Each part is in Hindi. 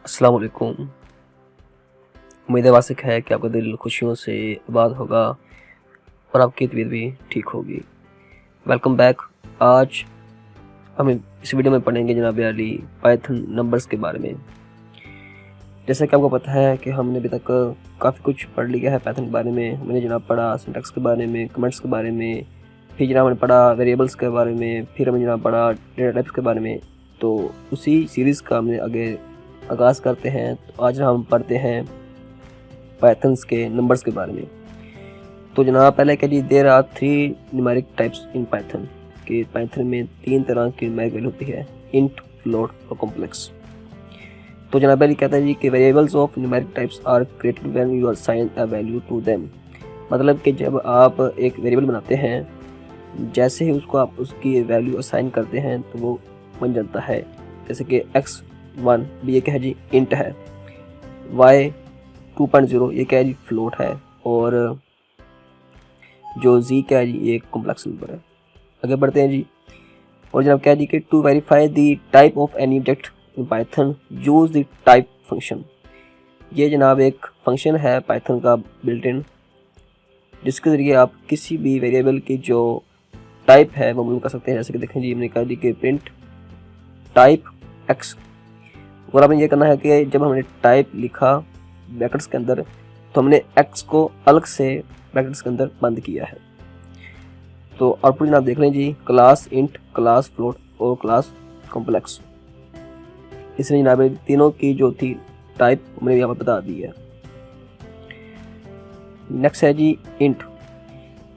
अस्सलाम वालेकुम। उम्मीद है वासिक है कि आपका दिल खुशियों से आबाद होगा और आपकी तबीयत भी ठीक होगी। Welcome back. आज हम इस वीडियो में पढ़ेंगे जनाब अली पाइथन नंबर्स के बारे में। जैसा कि आपको पता है कि हमने अभी तक काफ़ी कुछ पढ़ लिया है पाइथन के बारे में। हमने जनाब पढ़ा सिंटैक्स के बारे में, कमेंट्स के बारे में, फिर जनाब हमने पढ़ा वेरिएबल्स के बारे में, फिर हमने जनाब पढ़ा डेटा टाइप्स के बारे में। तो उसी सीरीज़ का हमने आगे आगाज़ करते हैं। तो आज हम पढ़ते हैं पाइथन्स के नंबर्स के बारे में। तो जनाब पहले कह दी there are 3 numeric types in Python, कि पाइथन में 3 तरह की न्यूमेरिक वैल्यू होती है, इंट, फ्लोट और कॉम्प्लेक्स। तो जनाब अली कहता है जी कि variables of numeric types are created when you assign a value to them. मतलब कि जब आप एक वेरिएबल बनाते हैं, जैसे ही उसको आप उसकी वैल्यू असाइन करते हैं तो वो बन जाता है। जैसे कि x1 भी ये क्या है जी इंट है, y 2.0 ये क्या है जी फ्लोट है, और जो z क्या है जी ये कॉम्प्लेक्स नंबर है। आगे बढ़ते हैं जी। और जनाब क्या है जी कि to verify the type of any object in Python use the type function. ये जनाब एक फंक्शन है पाइथन का बिल्ट इन, जिसके ज़रिए आप किसी भी वेरिएबल की जो टाइप है वो मालूम कर सकते हैं। जैसे कि देखें जी हमने कहा जी कि प्रिंट टाइप x, और आपने ये करना है कि जब हमने टाइप लिखा ब्रैकेट्स के अंदर तो हमने x को अलग से ब्रैकेट्स के अंदर बंद किया है। तो आउटपुट जनाब देख लें जी, क्लास इंट, क्लास फ्लोट और क्लास कॉम्प्लेक्स। इसने जनाब तीनों की जो थी टाइप हमने यहाँ पर बता दी है। नेक्स्ट है जी इंट।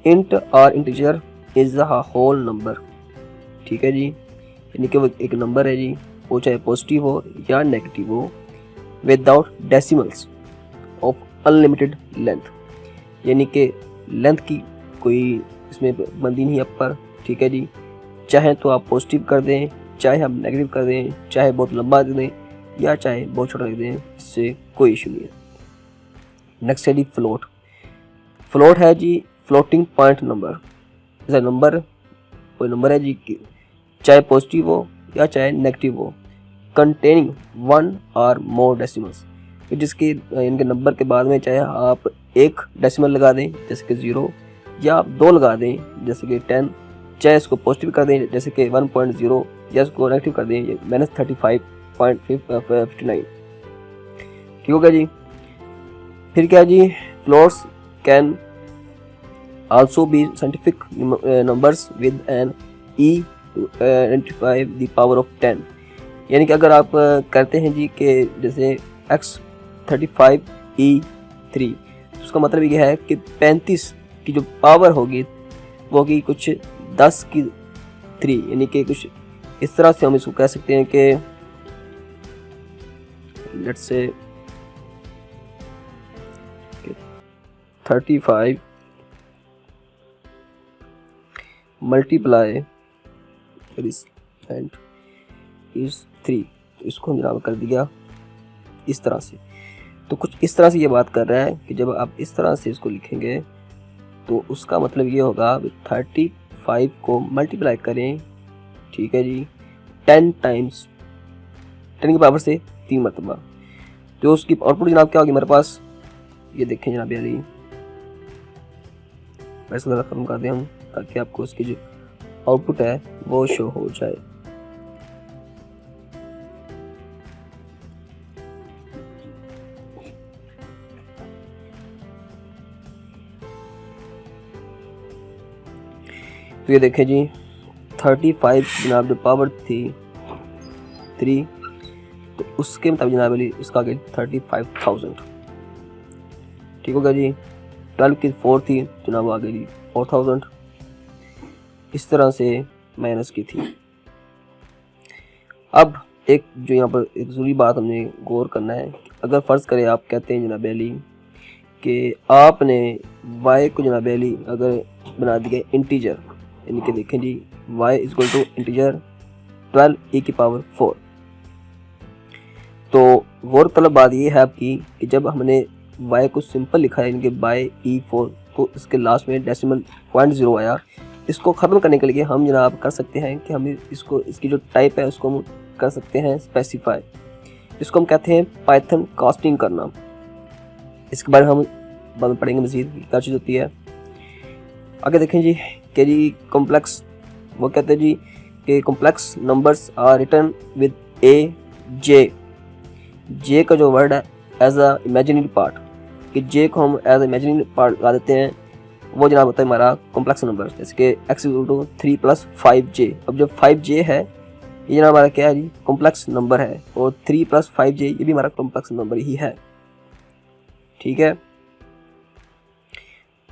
इंट और integer is a whole number. ठीक है जी, यानी कि वो एक नंबर है जी, वो चाहे पॉजिटिव हो या नेगेटिव हो, without decimals of unlimited length. यानी कि लेंथ की कोई इसमें बंदी नहीं है पर। ठीक है जी, चाहे तो आप पॉजिटिव कर दें, चाहे आप नेगेटिव कर दें, चाहे बहुत लंबा दे दें या चाहे बहुत छोटा कर दें, इससे कोई इशू नहीं है। नेक्स्ट है जी फ्लोट। फ्लोट है जी फ्लोटिंग पॉइंट नंबर। जैसे नंबर कोई नंबर है जी, चाहे पॉजिटिव हो या चाहे नेगेटिव हो, कंटेनिंग 1 और मोर डेसिमल्स, जिसके इनके नंबर के बाद में चाहे आप एक डेसिमल लगा दें जैसे कि 0, या आप 2 लगा दें जैसे कि 10, चाहे इसको पॉजिटिव कर दें जैसे कि 1.0, या इसको नेगेटिव कर दें -35.59। ठीक हो गया जी। फिर क्या जी, floats can also be scientific numbers with an E to identify the power of 10। यानी कि अगर आप करते हैं जी कि जैसे x35e3, तो उसका मतलब ये है कि 35 की जो पावर होगी वो होगी कुछ 10 की 3, यानी कि कुछ इस तरह से हम इसको कह सकते हैं कि लेट्स से 35 मल्टीप्लाई एंड इस 3, इसको जनाब कर दिया इस तरह से। तो कुछ इस तरह से ये बात कर रहा है कि जब आप इस तरह से इसको लिखेंगे तो उसका मतलब ये होगा 35 को मल्टीप्लाई करें, ठीक है जी, 10 टाइम्स 10 की पावर से 3 मरतबा। तो उसकी आउटपुट जनाब क्या होगी मेरे पास, ये देखें जनाब यानी वैसे ज़रा ख़त्म कर दें हम, ताकि आपको उसकी जो आउटपुट है वो शो हो जाए। तो ये देखें जी 35 जनाब जो पावर थी 3, तो उसके मुताबिक जनाब अली इसका आ गई 35,000। ठीक होगा जी। 12 की 4 थी जनाब आ गई 4,000। इस तरह से माइनस की थी। अब एक जो यहाँ पर एक ज़रूरी बात हमने गौर करना है, अगर फ़र्ज़ करें आप कहते हैं जनाब अली कि आपने y को जनाब अली अगर बना दिया इंटीजर, यानी कि देखें जी y equal to integer 12e⁴। तो गौर तलब बात ये है आपकी कि जब हमने y को सिंपल लिखा है यानी कि बाय e4, तो इसके लास्ट में डेसिमल 0.0 आया। इसको ख़त्म करने के लिए हम जनाब कर सकते हैं कि हम इसको इसकी जो टाइप है उसको हम कर सकते हैं स्पेसिफाई। इसको हम कहते हैं पाइथन कास्टिंग करना। इसके बारे में हम बाद में पढ़ेंगे मज़ीद क्या चीज़ होती है। आगे देखें जी कि जी कॉम्प्लेक्स, वो कहते हैं जी कि complex numbers are written with a J का जो वर्ड है एज अ इमेजिनरी पार्ट, कि जे को हम एज अ इमेजिनरी पार्ट लगा देते हैं, वो जनाब होता है हमारा कॉम्प्लेक्स नंबर। जैसे कि x = 3 + 5j। अब जब 5j है ये जनाब हमारा क्या है जी, कॉम्प्लेक्स नंबर है, और 3 + 5j ये भी हमारा कॉम्प्लेक्स नंबर ही है। ठीक है,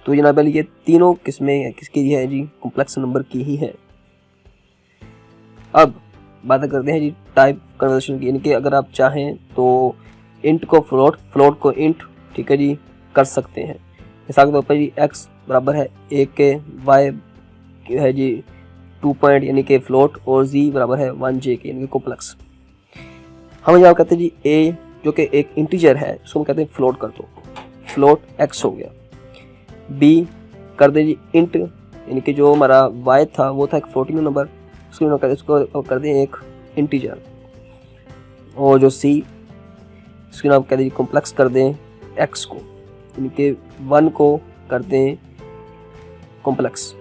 तो जनाब ये तीनों किस्में किसकी है जी, कॉम्प्लेक्स नंबर की ही है। अब बात करते हैं जी टाइप कन्वर्जन की, यानी कि अगर आप चाहें तो इंट को फ्लोट, फ्लोट को इंट, ठीक है जी, कर सकते हैं। मिसाल के तौर पर जी x बराबर है 1 के, y है जी 2 पॉइंट यानी कि फ्लोट, और z बराबर है 1j के यानी कि कॉम्प्लेक्स। हम यहाँ कहते हैं जी a जो कि एक इंटीजर है उसको हम कहते हैं फ्लोट कर दो, फ्लोट x हो गया। b कर दे जी इंट, यानी कि जो हमारा y था वो था एक फ्लोटिंग नंबर, उसको कर दें एक इंटीजर। और जो c इसको नाम कहते हैं कॉम्प्लेक्स कर दें x को, यानी कि 1 को कर दें कॉम्प्लेक्स।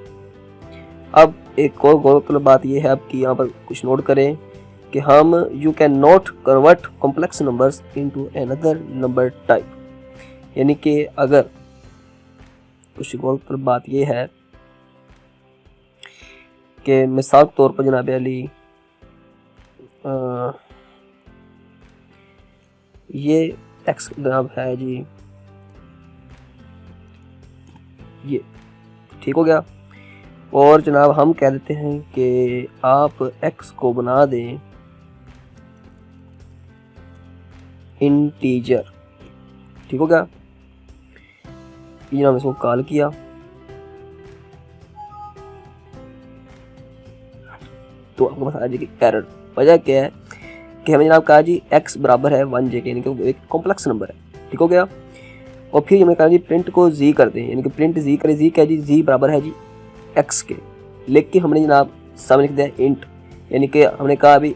अब एक और गौरतलब बात यह है आपकी यहाँ पर कुछ नोट करें कि हम you can not convert complex numbers into another number type, यानी कि अगर कुछ गौरतलब बात यह है कि मिसाल के तौर पर जनाब अली ये x जनाब है जी, ये ठीक हो गया, और जनाब हम कह देते हैं कि आप x को बना दें इंटीजर, ठीक हो गया। ये नाम इसको कॉल किया, तो आपको बता दीजिए कि एरर वजह क्या है कि हमें जनाब कहा जी x बराबर है 1j के, यानी कि एक कॉम्प्लेक्स नंबर है, ठीक हो गया। और फिर हमें कहा जी प्रिंट को z कर दें, यानी कि प्रिंट z करें, z क्या है जी, z बराबर है जी x के, लेकिन हमने जनाब सामने लिख दिया इंट, यानी कि हमने कहा अभी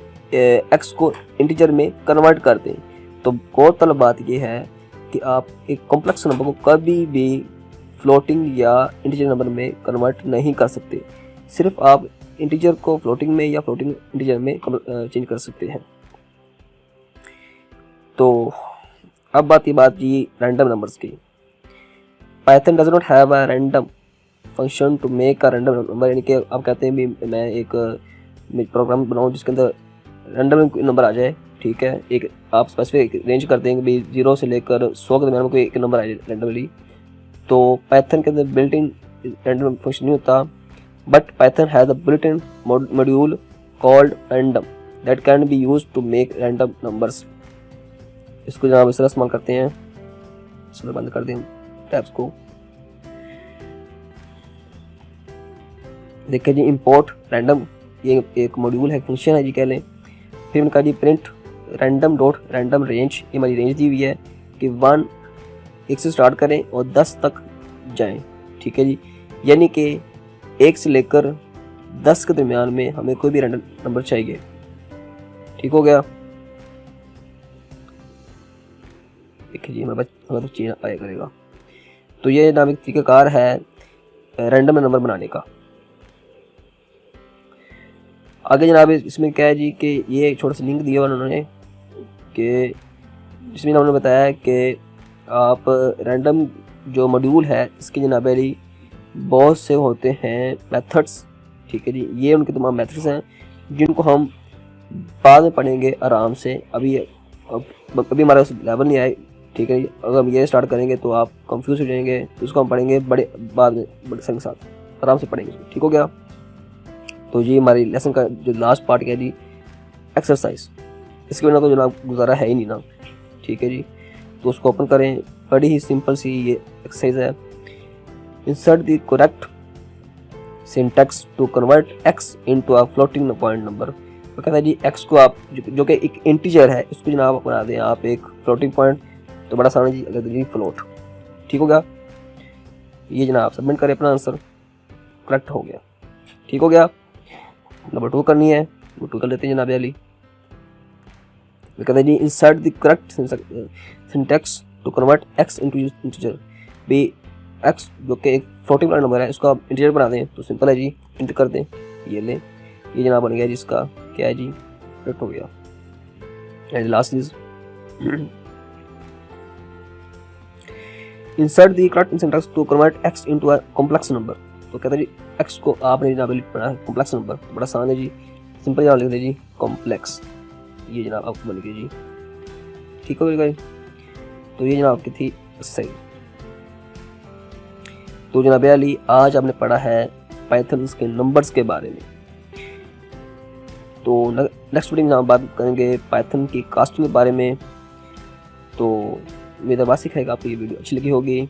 x को इंटीजर में कन्वर्ट कर दें। तो गौरतलब बात यह है कि आप एक कॉम्प्लेक्स नंबर को कभी भी फ्लोटिंग या इंटीजर नंबर में कन्वर्ट नहीं कर सकते, सिर्फ आप इंटीजर को फ्लोटिंग में या फ्लोटिंग इंटीजर में चेंज कर सकते हैं। तो अब बात जी रैंडम नंबर्स की। Python does not have a random function to make a random number, यानी कि आप कहते हैं भी मैं एक प्रोग्राम बनाऊं जिसके अंदर रैंडम नंबर आ जाए, ठीक है। एक आप स्पेसिफिक रेंज कर देंगे भी 0 से लेकर 100 के दरमियान कोई एक नंबर आ जाए रैंडमली, तो पाइथन के अंदर बिल्ट इन रैंडम फंक्शन नहीं होता, but Python has a built in module called random that can be used to make random numbers. इसको जनाब इस तरह इस्तेमाल करते हैं, इसको बंद कर दें टैब्स को। देखिए जी इंपोर्ट रैंडम, ये एक मॉड्यूल है, फंक्शन है जी कह लें। फिर उनका जी print random dot random range, ये हमारी रेंज दी हुई है कि 1 से स्टार्ट करें और 10 तक जाएं, ठीक है जी, यानी कि 1 से लेकर 10 के दरमियान में हमें कोई भी रैंडम नंबर चाहिए, ठीक हो गया। देखिए जी हमारा चेंज आया करेगा। तो ये नाम एक तरीकाकार है रैंडम नंबर बनाने का। आगे जनाब इसमें क्या है जी कि ये एक छोटा सा लिंक दिया उन्होंने कि जिसमें उन्होंने बताया कि आप रैंडम जो मॉड्यूल है इसके जनाब अली बहुत से होते हैं मेथड्स, ठीक है जी। ये उनके तमाम मेथड्स हैं जिनको हम बाद में पढ़ेंगे आराम से, अभी हमारा लेवल नहीं आए, ठीक है। अगर हम ये स्टार्ट करेंगे तो आप कंफ्यूज हो जाएंगे, तो उसको हम पढ़ेंगे बड़े बाद में बड़े संग साथ आराम से पढ़ेंगे, ठीक हो गया। तो ये हमारी लेसन का जो लास्ट पार्ट है जी एक्सरसाइज, इसके बिना तो जनाब गुजारा है ही नहीं ना, ठीक है जी। तो उसको ओपन करें, बड़ी ही सिंपल सी ये एक्सरसाइज है। Insert the correct syntax to convert x into a floating point number. तो कहता है जी x को आप जो कि एक इंटीजर है इसको जनाब बना दें आप एक फ्लोटिंग पॉइंट, तो बड़ा सामने जी अगर जी फ्लोट, ठीक हो गया। ये जनाब सबमिट करें, अपना आंसर करेक्ट हो गया, ठीक हो गया। नंबर 2 करनी है, नंबर 2 कर लेते हैं जनाब अली। कहते हैं जी insert the correct syntax to convert x into integer. भी x जो कि एक फ्लोटिंग पॉइंट नंबर है इसको आप इंटीजर बना दें तो सिंपल है जी, इंटर कर दें, ये ले, ये जनाब बन गया जिसका क्या है जी, करेक्ट हो गया। And last is insert the correct syntax to convert x into a complex number. तो कहते हैं जी x को आपने जनाब लिखना है कॉम्प्लेक्स नंबर, बड़ा आसान है जी, सिंपल जनाब लिख दें जी कॉम्प्लेक्स, ये जनाब आपको बन गया जी, ठीक हो गया। तो ये जनाब आपकी थी सही। तो जनाब अली आज आपने पढ़ा है पाइथन के नंबर्स के बारे में। तो नेक्स्ट वीडियो में हम बात करेंगे पाइथन की कास्टिंग के बारे में। तो मेरा बात सिखाएगा आपको ये वीडियो अच्छी लगी होगी,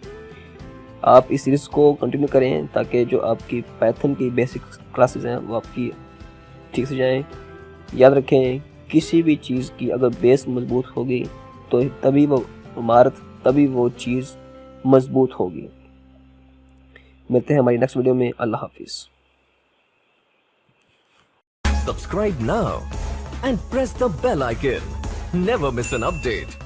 आप इस सीरीज़ को कंटिन्यू करें ताकि जो आपकी पाइथन की बेसिक क्लासेस हैं वो आपकी ठीक से जाएं। याद रखें किसी भी चीज़ की अगर बेस मजबूत होगी तो तभी वो इमारत, तभी वो चीज़ मजबूत होगी। मिलते हैं हमारी नेक्स्ट वीडियो में। अल्लाह हाफिज़। Subscribe now and press the bell icon. Never miss an update.